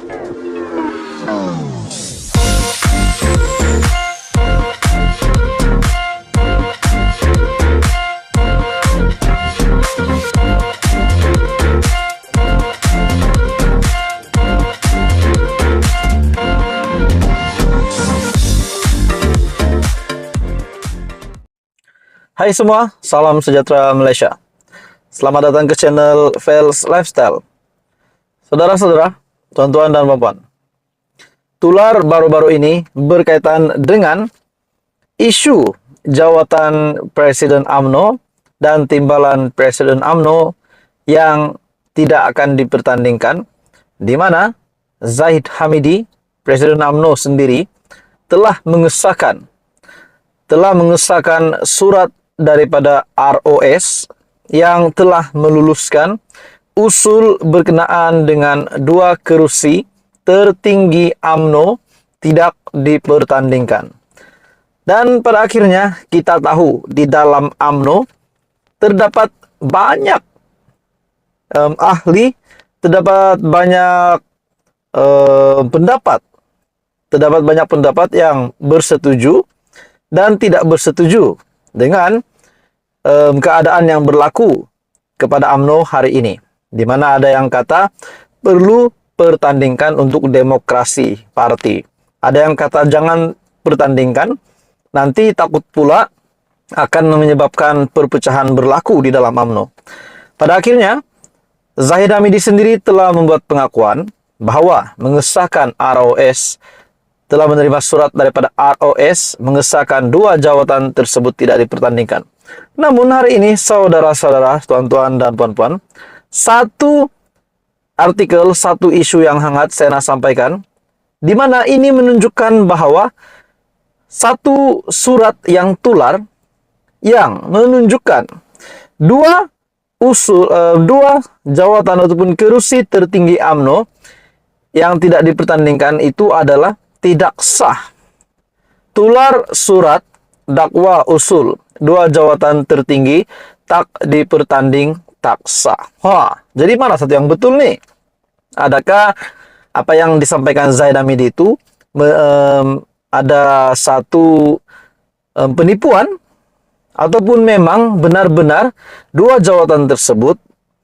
Hai semua, salam sejahtera Malaysia. Selamat datang ke channel Fels Lifestyle. Saudara-saudara, tuan-tuan dan puan-puan, tular baru-baru ini berkaitan dengan isu jawatan Presiden UMNO dan timbalan Presiden UMNO yang tidak akan dipertandingkan, di mana Zahid Hamidi, Presiden UMNO sendiri, telah mengesahkan surat daripada ROS yang telah meluluskan usul berkenaan dengan 2 kerusi tertinggi UMNO tidak dipertandingkan. Dan pada akhirnya kita tahu di dalam UMNO terdapat banyak ahli, terdapat banyak pendapat yang bersetuju dan tidak bersetuju dengan keadaan yang berlaku kepada UMNO hari ini, di mana ada yang kata perlu pertandingkan untuk demokrasi parti. Ada yang kata jangan pertandingkan, nanti takut pula akan menyebabkan perpecahan berlaku di dalam UMNO. Pada akhirnya, Zahid Hamidi sendiri telah membuat pengakuan bahwa mengesahkan ROS, telah menerima surat daripada ROS mengesahkan 2 jawatan tersebut tidak dipertandingkan. Namun hari ini, saudara-saudara, tuan-tuan dan puan-puan, satu isu yang hangat saya nak sampaikan, di mana ini menunjukkan bahwa satu surat yang tular yang menunjukkan 2 jawatan ataupun kerusi tertinggi UMNO yang tidak dipertandingkan itu adalah tidak sah. Tular surat dakwa usul 2 jawatan tertinggi tak dipertanding, tak sah. Jadi mana satu yang betul nih? Adakah apa yang disampaikan Zahid Hamidi itu ada satu penipuan, ataupun memang benar-benar 2 jawatan tersebut,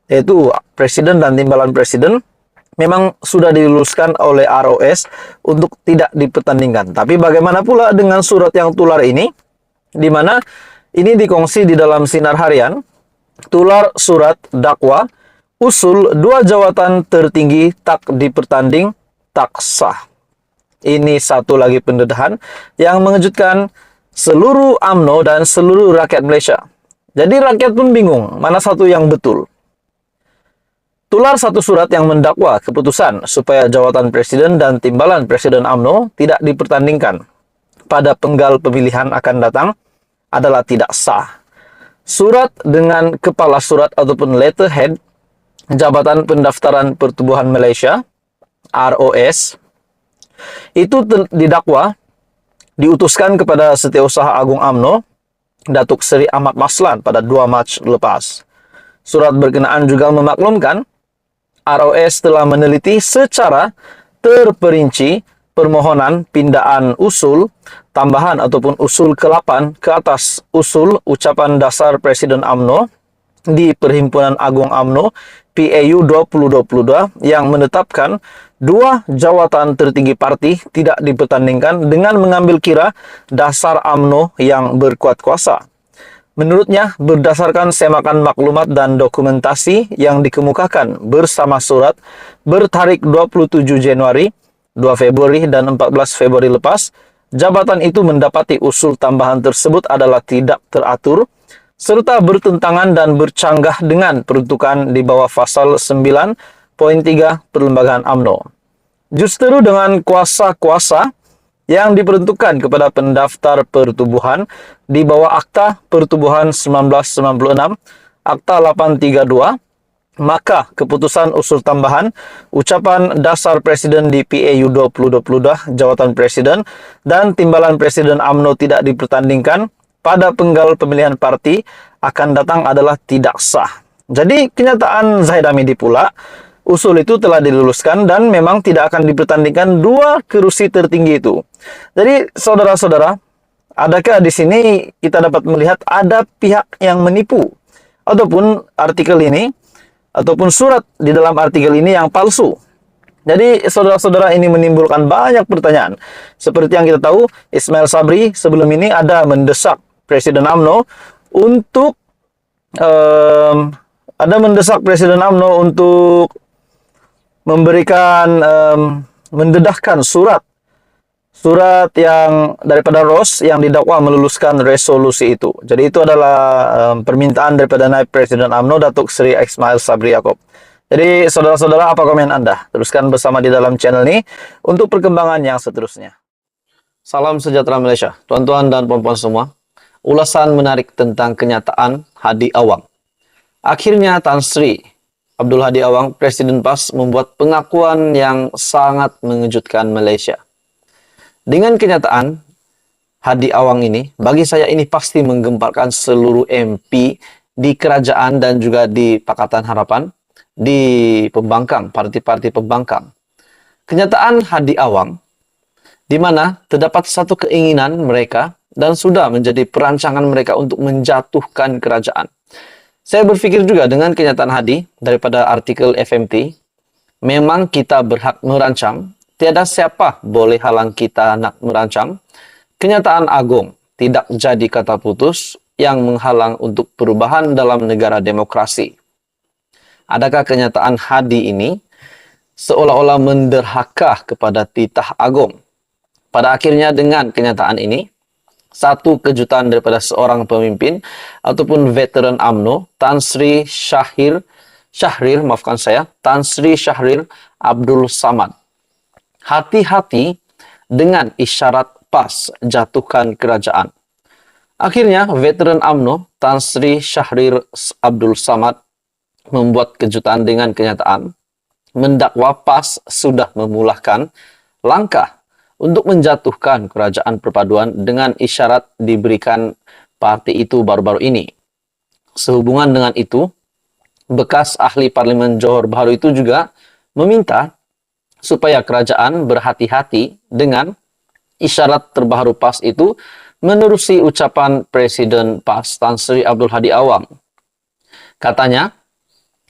yaitu presiden dan timbalan presiden, memang sudah diluluskan oleh ROS untuk tidak dipertandingkan. Tapi bagaimana pula dengan surat yang tular ini, di mana ini dikongsi di dalam Sinar Harian, tular surat dakwa usul 2 jawatan tertinggi tak dipertanding, tak sah. Ini satu lagi pendedahan yang mengejutkan seluruh UMNO dan seluruh rakyat Malaysia. Jadi rakyat pun bingung mana satu yang betul. Tular satu surat yang mendakwa keputusan supaya jawatan presiden dan timbalan presiden UMNO tidak dipertandingkan pada penggal pemilihan akan datang adalah tidak sah. Surat dengan kepala surat ataupun letterhead Jabatan Pendaftaran Pertubuhan Malaysia ROS itu didakwa diutuskan kepada Setiausaha Agung UMNO Datuk Seri Ahmad Maslan pada 2 Mac lepas. Surat berkenaan juga memaklumkan ROS telah meneliti secara terperinci permohonan pindaan usul tambahan ataupun usul ke-8 ke atas usul ucapan dasar Presiden UMNO di Perhimpunan Agung UMNO PAU 2022 yang menetapkan 2 jawatan tertinggi parti tidak dipertandingkan dengan mengambil kira dasar UMNO yang berkuat kuasa. Menurutnya, berdasarkan semakan maklumat dan dokumentasi yang dikemukakan bersama surat bertarik 27 Januari, 2 Februari, dan 14 Februari lepas, jabatan itu mendapati usul tambahan tersebut adalah tidak teratur, serta bertentangan dan bercanggah dengan peruntukan di bawah pasal 9.3 Perlembagaan UMNO. Justru dengan kuasa-kuasa yang diperuntukkan kepada pendaftar pertubuhan di bawah Akta Pertubuhan 1996, Akta 832, maka keputusan usul tambahan ucapan dasar Presiden di PAU 2022 jawatan Presiden dan timbalan Presiden UMNO tidak dipertandingkan pada penggal pemilihan parti akan datang adalah tidak sah. Jadi kenyataan Zahid Hamidi pula usul itu telah diluluskan dan memang tidak akan dipertandingkan dua kursi tertinggi itu. Jadi, saudara-saudara, adakah di sini kita dapat melihat ada pihak yang menipu ataupun artikel ini ataupun surat di dalam artikel ini yang palsu? Jadi, saudara-saudara, ini menimbulkan banyak pertanyaan. Seperti yang kita tahu, Ismail Sabri sebelum ini ada mendesak Presiden UMNO untuk memberikan mendedahkan surat yang daripada ROS yang didakwa meluluskan resolusi itu. Jadi itu adalah permintaan daripada Naib Presiden UMNO Datuk Seri Ismail Sabri Yaakob. Jadi saudara-saudara, apa komen Anda? Teruskan bersama di dalam channel ini untuk perkembangan yang seterusnya. Salam sejahtera Malaysia, tuan-tuan dan puan-puan semua. Ulasan menarik tentang kenyataan Hadi Awang. Akhirnya Tan Sri Abdul Hadi Awang, Presiden PAS, membuat pengakuan yang sangat mengejutkan Malaysia. Dengan kenyataan Hadi Awang ini, bagi saya ini pasti menggemparkan seluruh MP di kerajaan dan juga di Pakatan Harapan, di pembangkang, parti-parti pembangkang. Kenyataan Hadi Awang, di mana terdapat satu keinginan mereka dan sudah menjadi perancangan mereka untuk menjatuhkan kerajaan. Saya berpikir juga dengan kenyataan Hadi daripada artikel FMT, memang kita berhak merancang, tiada siapa boleh halang kita nak merancang. Kenyataan agung, tidak jadi kata putus yang menghalang untuk perubahan dalam negara demokrasi. Adakah kenyataan Hadi ini seolah-olah menderhaka kepada titah agung? Pada akhirnya dengan kenyataan ini, satu kejutan daripada seorang pemimpin ataupun veteran UMNO, Tan Sri Syahrir Abdul Samad. Hati-hati dengan isyarat PAS jatuhkan kerajaan. Akhirnya, veteran UMNO, Tan Sri Syahrir Abdul Samad, membuat kejutan dengan kenyataan mendakwa PAS sudah memulahkan langkah untuk menjatuhkan kerajaan perpaduan dengan isyarat diberikan parti itu baru-baru ini. Sehubungan dengan itu, bekas ahli Parlimen Johor Bahru itu juga meminta supaya kerajaan berhati-hati dengan isyarat terbaru PAS itu menerusi ucapan Presiden PAS Tan Sri Abdul Hadi Awang. Katanya,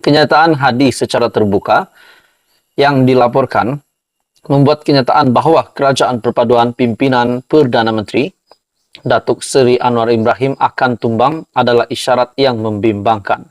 kenyataan Hadi secara terbuka yang dilaporkan membuat kenyataan bahwa kerajaan perpaduan pimpinan Perdana Menteri Datuk Seri Anwar Ibrahim akan tumbang adalah isyarat yang membimbangkan.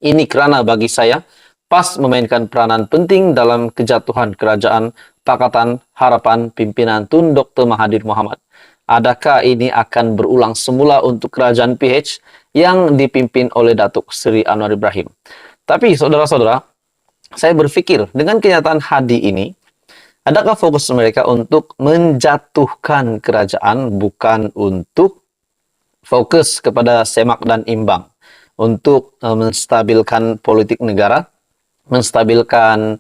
Ini kerana bagi saya, PAS memainkan peranan penting dalam kejatuhan kerajaan Pakatan Harapan pimpinan Tun Dr. Mahathir Mohamad. Adakah ini akan berulang semula untuk kerajaan PH yang dipimpin oleh Datuk Seri Anwar Ibrahim? Tapi saudara-saudara, saya berpikir dengan kenyataan Hadi ini, adakah fokus mereka untuk menjatuhkan kerajaan bukan untuk fokus kepada semak dan imbang, untuk menstabilkan politik negara, menstabilkan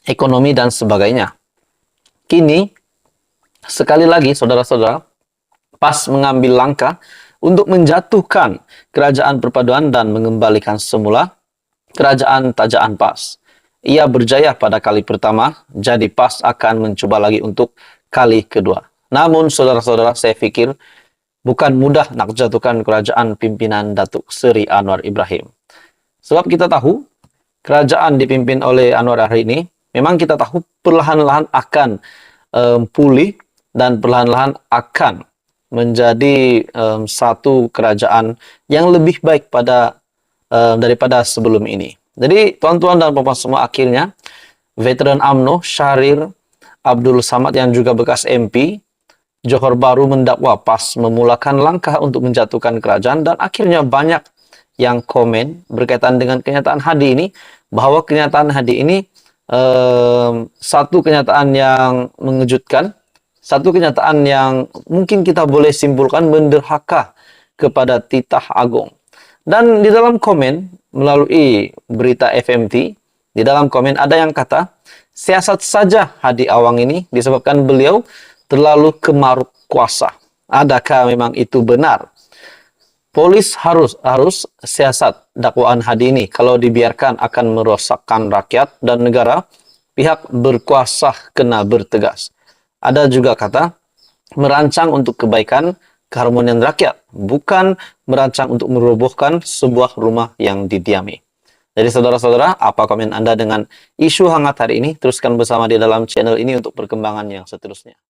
ekonomi dan sebagainya. Kini, sekali lagi saudara-saudara, PAS mengambil langkah untuk menjatuhkan kerajaan perpaduan dan mengembalikan semula kerajaan tajaan PAS. Ia berjaya pada kali pertama, jadi PAS akan mencoba lagi untuk kali kedua. Namun saudara-saudara, saya fikir bukan mudah nak jatuhkan kerajaan pimpinan Datuk Seri Anwar Ibrahim. Sebab kita tahu, kerajaan dipimpin oleh Anwar hari ini, memang kita tahu perlahan-lahan akan pulih dan perlahan-lahan akan menjadi satu kerajaan yang lebih baik daripada sebelum ini. Jadi tuan-tuan dan puan-puan semua, akhirnya veteran UMNO Syahrir Abdul Samad yang juga bekas MP Johor Bahru mendakwa PAS memulakan langkah untuk menjatuhkan kerajaan, dan akhirnya banyak yang komen berkaitan dengan kenyataan Hadi ini, bahwa kenyataan Hadi ini satu kenyataan yang mengejutkan, satu kenyataan yang mungkin kita boleh simpulkan menderhaka kepada titah agung. Dan di dalam komen melalui berita FMT, di dalam komen ada yang kata, siasat saja Hadi Awang ini disebabkan beliau terlalu kemaruk kuasa. Adakah memang itu benar? Polis harus siasat dakwaan Hadi ini. Kalau dibiarkan akan merosakkan rakyat dan negara. Pihak berkuasa kena bertegas. Ada juga kata merancang untuk kebaikan keharmonian rakyat, bukan merancang untuk merobohkan sebuah rumah yang didiami. Jadi saudara-saudara, apa komen Anda dengan isu hangat hari ini? Teruskan bersama di dalam channel ini untuk perkembangan yang seterusnya.